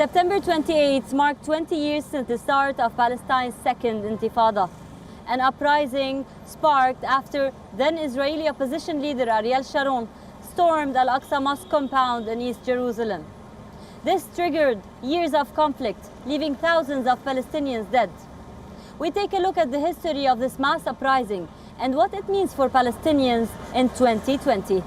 September 28 marked 20 years since the start of Palestine's second Intifada. An uprising sparked after then Israeli opposition leader Ariel Sharon stormed Al-Aqsa Mosque compound in East Jerusalem. This triggered years of conflict, leaving thousands of Palestinians dead. We take a look at the history of this mass uprising and what it means for Palestinians in 2020.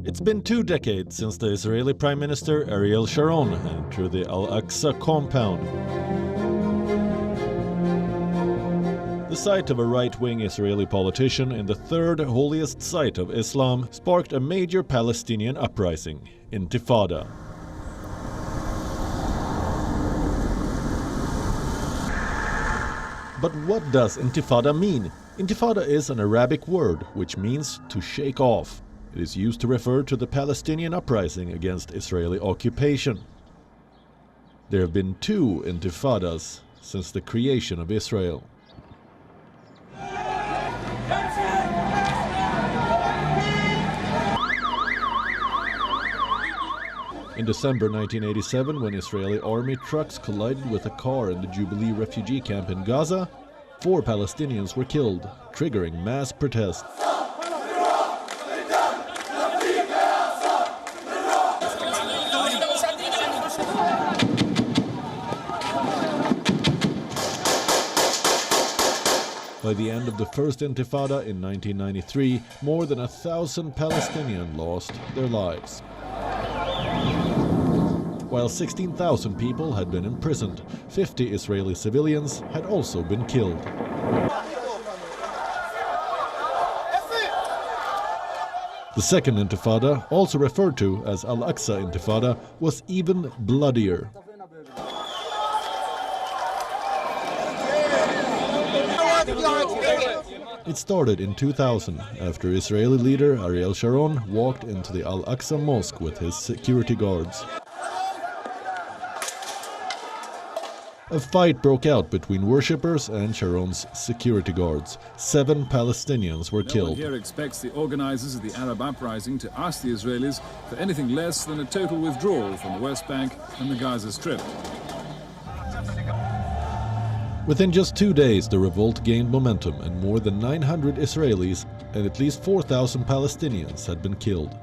It's been 2 decades since the Israeli Prime Minister Ariel Sharon entered the Al-Aqsa compound. The sight of a right-wing Israeli politician in the third holiest site of Islam sparked a major Palestinian uprising, Intifada. But what does Intifada mean? Intifada is an Arabic word which means to shake off. It is used to refer to the Palestinian uprising against Israeli occupation. There have been 2 intifadas since the creation of Israel. In December 1987, when Israeli army trucks collided with a car in the Jubilee refugee camp in Gaza, 4 Palestinians were killed, triggering mass protests. By the end of the first Intifada in 1993, more than 1,000 Palestinians lost their lives. While 16,000 people had been imprisoned, 50 Israeli civilians had also been killed. The second Intifada, also referred to as Al-Aqsa Intifada, was even bloodier. It started in 2000 after Israeli leader Ariel Sharon walked into the Al-Aqsa Mosque with his security guards. A fight broke out between worshippers and Sharon's security guards. 7 Palestinians were killed. No one here expects the organizers of the Arab uprising to ask the Israelis for anything less than a total withdrawal from the West Bank and the Gaza Strip. Within just 2 days, the revolt gained momentum and more than 900 Israelis and at least 4,000 Palestinians had been killed.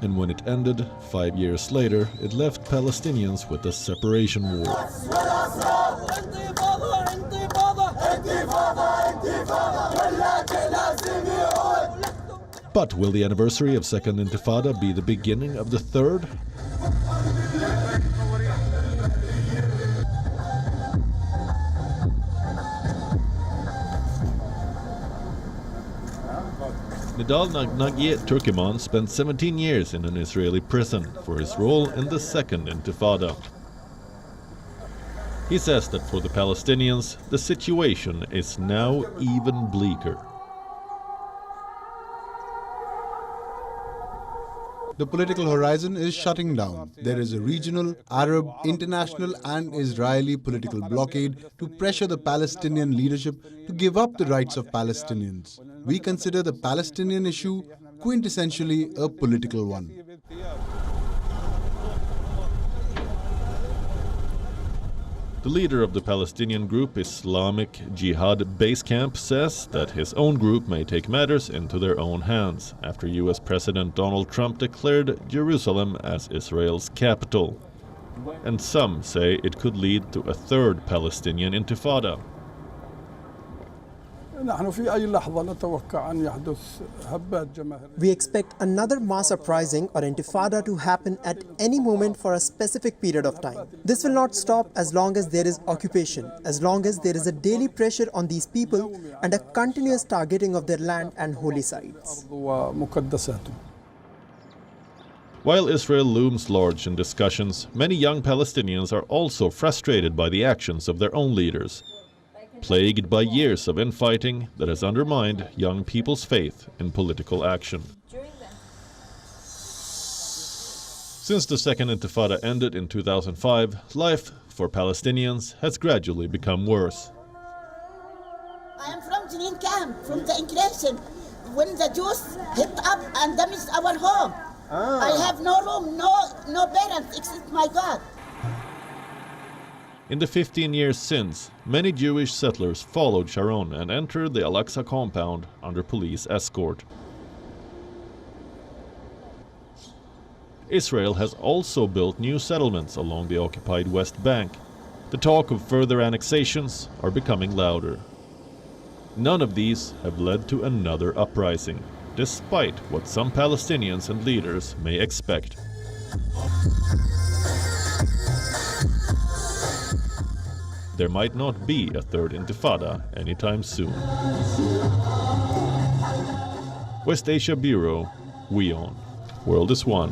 And when it ended, 5 years later, it left Palestinians with a separation war. But will the anniversary of Second Intifada be the beginning of the third? Nidal Nagnagi Turkiman spent 17 years in an Israeli prison for his role in the Second Intifada. He says that for the Palestinians, the situation is now even bleaker. The political horizon is shutting down. There is a regional, Arab, international and Israeli political blockade to pressure the Palestinian leadership to give up the rights of Palestinians. We consider the Palestinian issue quintessentially a political one. The leader of the Palestinian group Islamic Jihad Base Camp says that his own group may take matters into their own hands after US President Donald Trump declared Jerusalem as Israel's capital. And some say it could lead to a third Palestinian Intifada. We expect another mass uprising or intifada to happen at any moment for a specific period of time. This will not stop as long as there is occupation, as long as there is a daily pressure on these people and a continuous targeting of their land and holy sites. While Israel looms large in discussions, many young Palestinians are also frustrated by the actions of their own leaders, plagued by years of infighting that has undermined young people's faith in political action. Since the Second Intifada ended in 2005, life for Palestinians has gradually become worse. I am from Jenin camp, from the enclave. when the Jews hit up and damaged our home. I have no room, no parents except my God. In the 15 years since, many Jewish settlers followed Sharon and entered the Al-Aqsa compound under police escort. Israel has also built new settlements along the occupied West Bank. The talk of further annexations are becoming louder. None of these have led to another uprising, despite what some Palestinians and leaders may expect. There might not be a third Intifada anytime soon. West Asia Bureau, WION. World is One.